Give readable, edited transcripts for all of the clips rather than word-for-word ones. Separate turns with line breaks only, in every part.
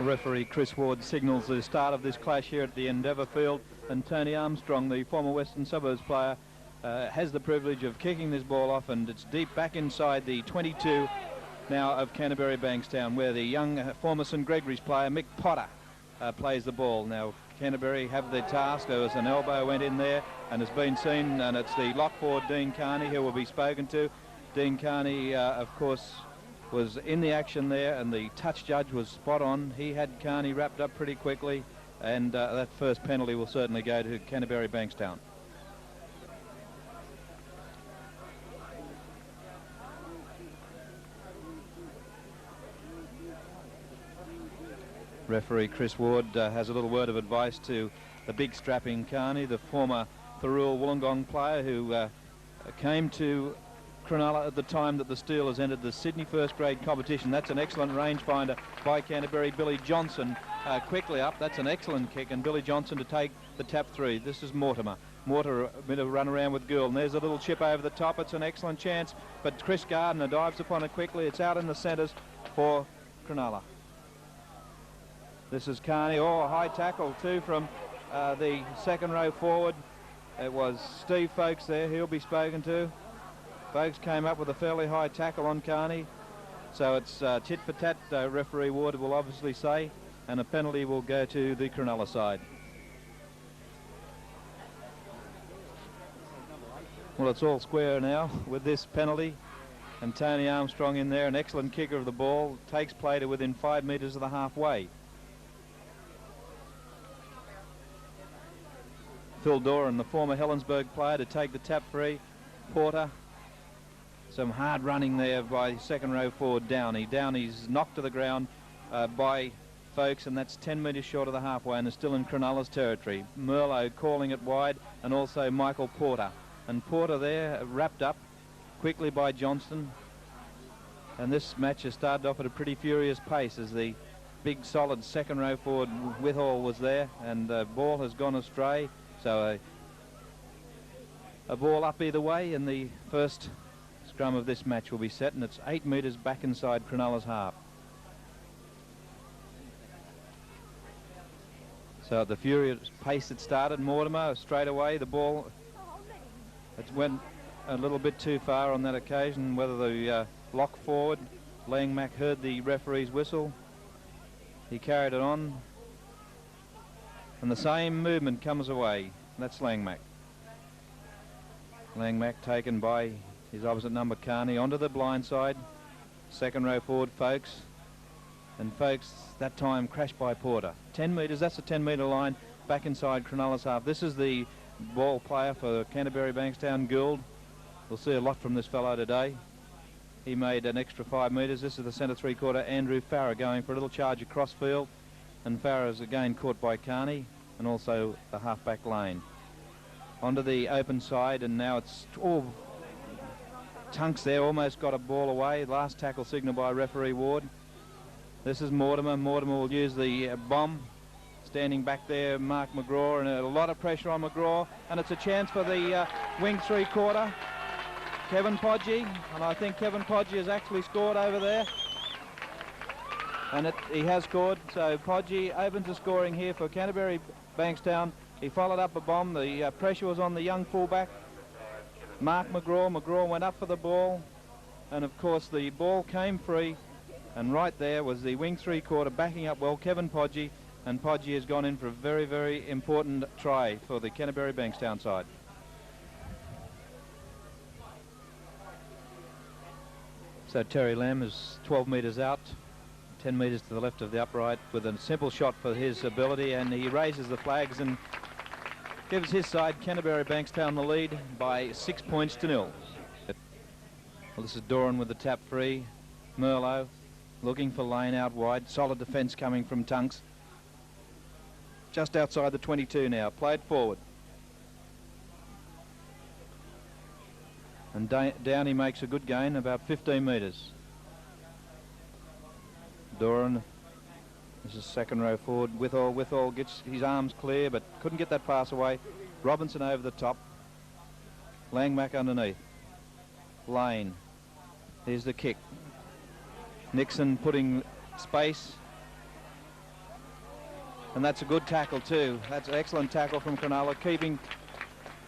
Referee Chris Ward signals the start of this clash here at the Endeavour Field, and Tony Armstrong, the former Western Suburbs player, has the privilege of kicking this ball off, and it's deep back inside the 22 now of Canterbury Bankstown, where the young former St Gregory's player Mick Potter plays the ball. Now Canterbury have their task. There was an elbow went in there and has been seen, and it's the lock forward Dean Carney who will be spoken to. Dean Carney of course was in the action there, and the touch judge was spot on. He had Carney wrapped up pretty quickly, and that first penalty will certainly go to Canterbury Bankstown. Referee Chris Ward has a little word of advice to the big strapping Carney, the former Thurul Wollongong player who came to Cronulla at the time that the Steelers entered the Sydney first grade competition. That's an excellent rangefinder by Canterbury. Billy Johnson quickly up. That's an excellent kick, and Billy Johnson to take the tap three. This is Mortimer. Mortimer a bit of a run around with Gould, and there's a little chip over the top. It's an excellent chance, but Chris Gardner dives upon it quickly. It's out in the centres for Cronulla. This is Carney. Oh, high tackle too from the second row forward. It was Steve Folkes there. He'll be spoken to. Folkes came up with a fairly high tackle on Carney. So it's tit for tat, referee Ward will obviously say, and a penalty will go to the Cronulla side. Well, it's all square now with this penalty, and Tony Armstrong in there, an excellent kicker of the ball, takes play to within 5 metres of the halfway. Phil Doran, the former Helensburgh player, to take the tap free. Porter. Some hard running there by second row forward Downey. Downey's knocked to the ground by Folkes, and that's 10 metres short of the halfway, and is still in Cronulla's territory. Merlot calling it wide, and also Michael Porter. And Porter there wrapped up quickly by Johnston. And this match has started off at a pretty furious pace as the big solid second row forward Withall was there, and the ball has gone astray. So a ball up either way, and the first scrum of this match will be set, and it's 8 metres back inside Cronulla's half. So at the furious pace it started, Mortimer straight away, the ball, it went a little bit too far on that occasion. Whether the lock forward, Langmack, heard the referee's whistle, he carried it on, and the same movement comes away. That's Langmack. Langmack taken by his opposite number Carney onto the blind side. Second row forward Folkes, and Folkes that time crashed by Porter. 10 metres, that's the 10 metre line back inside Cronulla's half. This is the ball player for Canterbury Bankstown, Gould. We'll see a lot from this fellow today. He made an extra 5 metres. This is the centre three-quarter Andrew Farrer going for a little charge across field, and Farrer is again caught by Carney, and also the half-back lane. Onto the open side, and now it's Tunks there, almost got a ball away. Last tackle signal by referee Ward. This is Mortimer. Mortimer will use the bomb. Standing back there, Mark McGraw, and a lot of pressure on McGraw, and it's a chance for the wing three-quarter, Kevin Podgy, and I think Kevin Podgy has actually scored over there. And he has scored, so Podgy opens the scoring here for Canterbury Bankstown. He followed up a bomb. The pressure was on the young fullback, Mark McGraw. McGraw went up for the ball, and of course the ball came free, and right there was the wing three-quarter backing up well, Kevin Podgy, and Podgy has gone in for a very, very important try for the Canterbury Bankstown side. So Terry Lamb is 12 metres out, 10 metres to the left of the upright, with a simple shot for his ability, and he raises the flags and gives his side, Canterbury Bankstown, the lead by 6 points to 0. Well, this is Doran with the tap free. Merlot looking for lane out wide. Solid defence coming from Tunks. Just outside the 22 now. Played forward. And Downey makes a good gain, about 15 metres. Doran, this is second row forward. Withall gets his arms clear, but couldn't get that pass away. Robinson over the top. Langmack underneath. Lane. Here's the kick. Nixon putting space And that's a good tackle too. That's an excellent tackle from Cronulla, keeping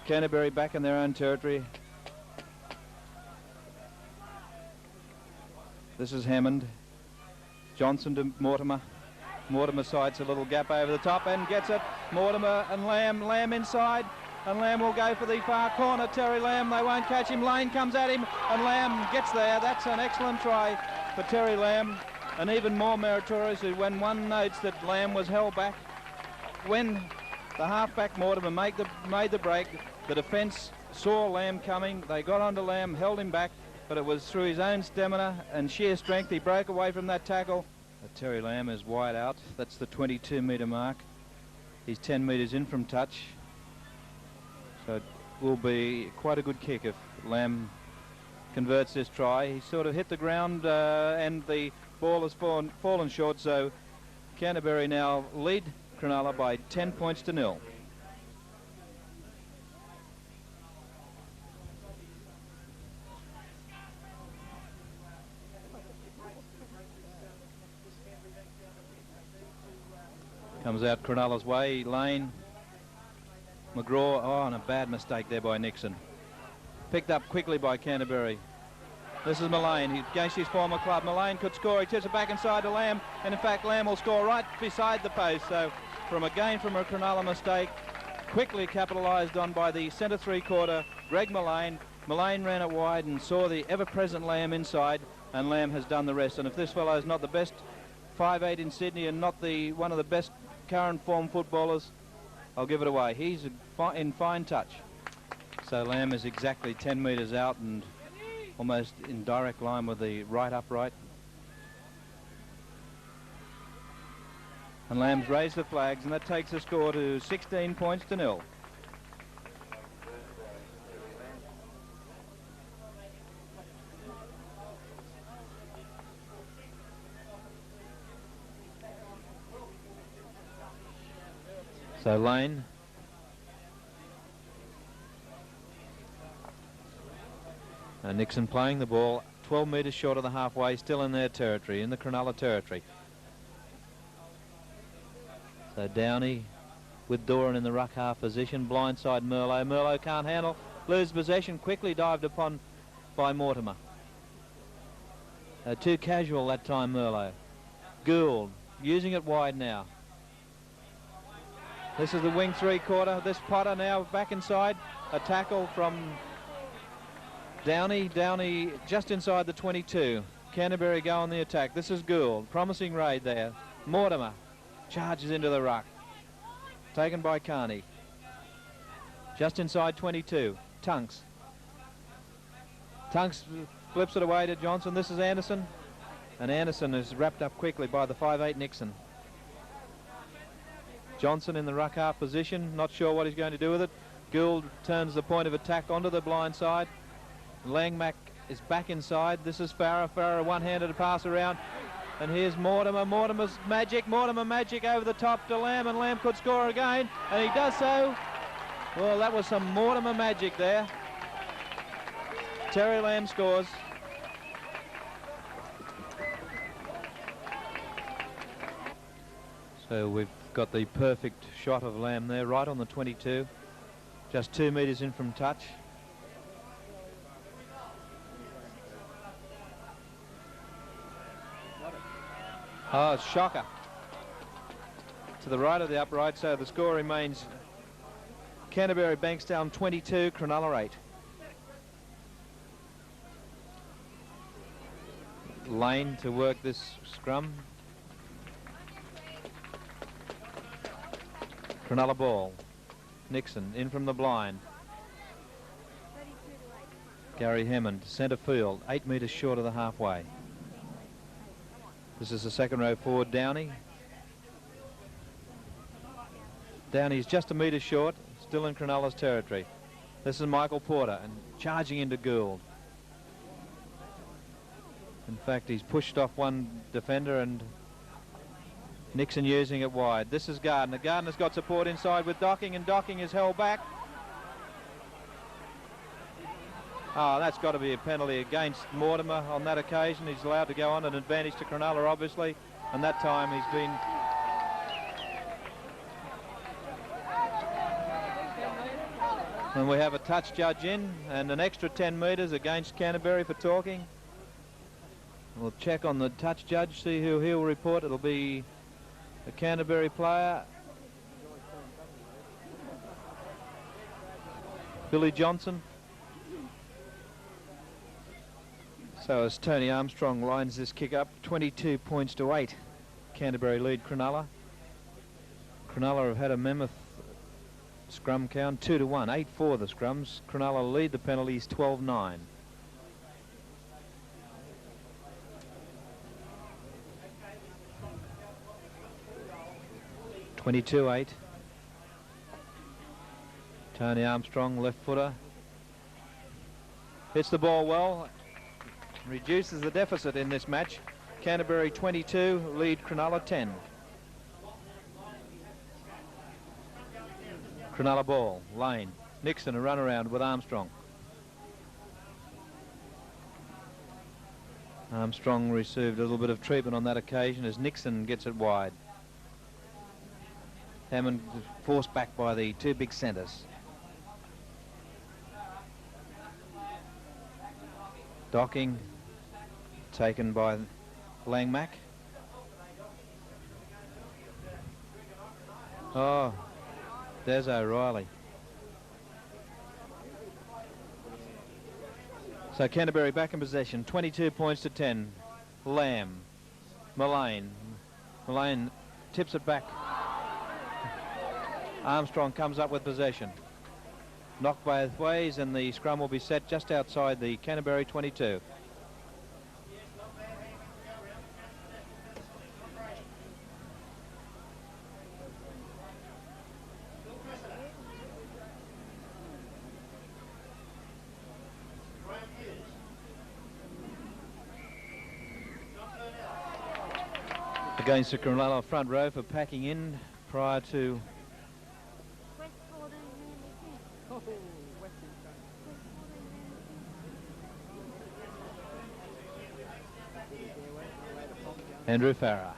Canterbury back in their own territory. This is Hammond. Johnson to Mortimer. Mortimer sides a little gap over the top and gets it. Mortimer and Lamb. Lamb inside. And Lamb will go for the far corner. Terry Lamb, they won't catch him. Lane comes at him and Lamb gets there. That's an excellent try for Terry Lamb. And even more meritorious when one notes that Lamb was held back. When the halfback Mortimer made the break, the defence saw Lamb coming. They got onto Lamb, held him back, but it was through his own stamina and sheer strength he broke away from that tackle. Terry Lamb is wide out. That's the 22-metre mark. He's 10 metres in from touch. So it will be quite a good kick if Lamb converts this try. He sort of hit the ground and the ball has fallen short, so Canterbury now lead Cronulla by 10 points to 0. Comes out Cronulla's way. Lane, McGraw. Oh, and a bad mistake there by Nixon. Picked up quickly by Canterbury. This is Mullane against his former club. Mullane could score. He tips it back inside to Lamb, and in fact Lamb will score right beside the post. So from a Cronulla mistake, quickly capitalised on by the centre three-quarter Greg Mullane. Mullane ran it wide and saw the ever-present Lamb inside, and Lamb has done the rest. And if this fellow is not the best 5'8" in Sydney and not one of the best current form footballers, I'll give it away. He's in fine touch. So Lamb is exactly 10 metres out and almost in direct line with the right upright. And Lamb's raised the flags, and that takes the score to 16 points to 0. So Lane. And Nixon playing the ball 12 metres short of the halfway, still in their territory, in the Cronulla territory. So Downey with Doran in the ruck half position, blindside Merlot. Merlot can't handle, lose possession, quickly dived upon by Mortimer. Too casual that time, Merlot. Gould using it wide now. This is the wing three-quarter. This Potter now back inside. A tackle from Downey. Downey just inside the 22. Canterbury go on the attack. This is Gould. Promising raid there. Mortimer charges into the ruck. Taken by Carney. Just inside 22. Tunks. Tunks flips it away to Johnson. This is Anderson. And Anderson is wrapped up quickly by the 5'8" Nixon. Johnson in the ruck half position, not sure what he's going to do with it. Gould turns the point of attack onto the blind side. Langmack is back inside. This is Farah. Farah one-handed to pass around. And here's Mortimer. Mortimer's magic. Mortimer magic over the top to Lamb, and Lamb could score again. And he does so. Well, that was some Mortimer magic there. Terry Lamb scores. So we've got the perfect shot of Lamb there, right on the 22. Just 2 metres in from touch. Oh, shocker. To the right of the upright, so the score remains Canterbury Bankstown 22, Cronulla 8. Lane to work this scrum. Cronulla ball. Nixon in from the blind. Gary Hammond, centre field, 8 metres short of the halfway. This is the second row forward, Downey. Downey's just a metre short, still in Cronulla's territory. This is Michael Porter, and charging into Gould. In fact, he's pushed off one defender, and Nixon using it wide. This is Gardner. Gardner's got support inside with Docking, and Docking is held back. Oh, that's got to be a penalty against Mortimer on that occasion. He's allowed to go on, an advantage to Cronulla, obviously. And that time he's been And we have a touch judge in and an extra 10 metres against Canterbury for talking. We'll check on the touch judge, see who he'll report. It'll be a Canterbury player, Billy Johnson. So as Tony Armstrong lines this kick up, 22 points to 8. Canterbury lead Cronulla. Cronulla have had a mammoth scrum count, 2-1, 8-4 the scrums. Cronulla lead the penalties 12-9. (22-8). Tony Armstrong, left footer, hits the ball well, reduces the deficit in this match. Canterbury 22, lead Cronulla 10. Cronulla ball, Lane, Nixon a run around with Armstrong. Armstrong received a little bit of treatment on that occasion as Nixon gets it wide. Hammond forced back by the two big centres. Docking taken by Langmack. Oh, Des O'Reilly. So Canterbury back in possession, 22 points to 10. Lamb, Mullane tips it back. Armstrong comes up with possession. Knocked both ways, and the scrum will be set just outside the Canterbury 22. Against the Cronulla front row for packing in prior to Andrew Farah.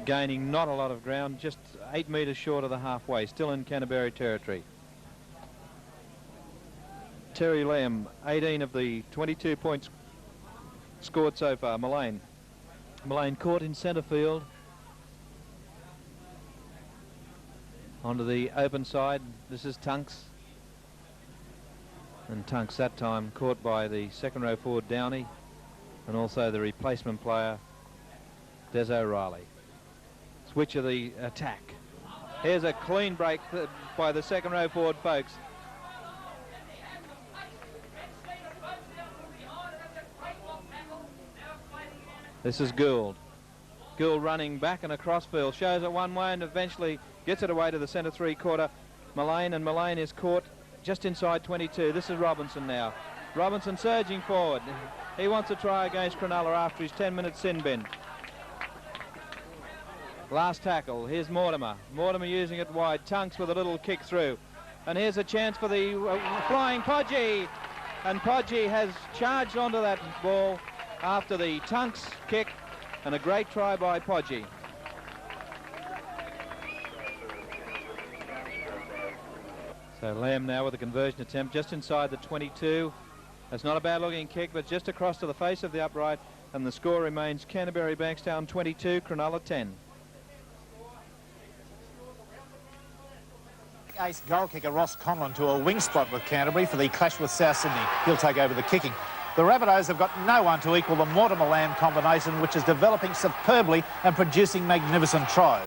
Gaining not a lot of ground, just 8 metres short of the halfway, still in Canterbury territory. Terry Lamb, 18 of the 22 points scored so far. Mullane caught in centre field. Onto the open side, this is Tunks. And Tunks that time caught by the second row forward Downey and also the replacement player Des O'Reilly. Switch of the attack. Here's a clean break by the second row forward folks. This is Gould. Gould running back and across field, shows it one way and eventually gets it away to the centre three-quarter. Mullane, and Mullane is caught just inside 22. This is Robinson now. Robinson surging forward. He wants to try against Cronulla after his 10-minute sin bin. Last tackle. Here's Mortimer. Mortimer using it wide. Tunks with a little kick through. And here's a chance for the flying Podgy. And Podgy has charged onto that ball after the Tunks kick, and a great try by Podgy. So Lamb now with a conversion attempt just inside the 22. That's not a bad looking kick, but just across to the face of the upright, and the score remains Canterbury Bankstown 22, Cronulla 10.
Ace goal kicker Ross Conlon to a wing spot with Canterbury for the clash with South Sydney. He'll take over the kicking. The Rabbitohs have got no one to equal the Mortimer-Lamb combination, which is developing superbly and producing magnificent tries.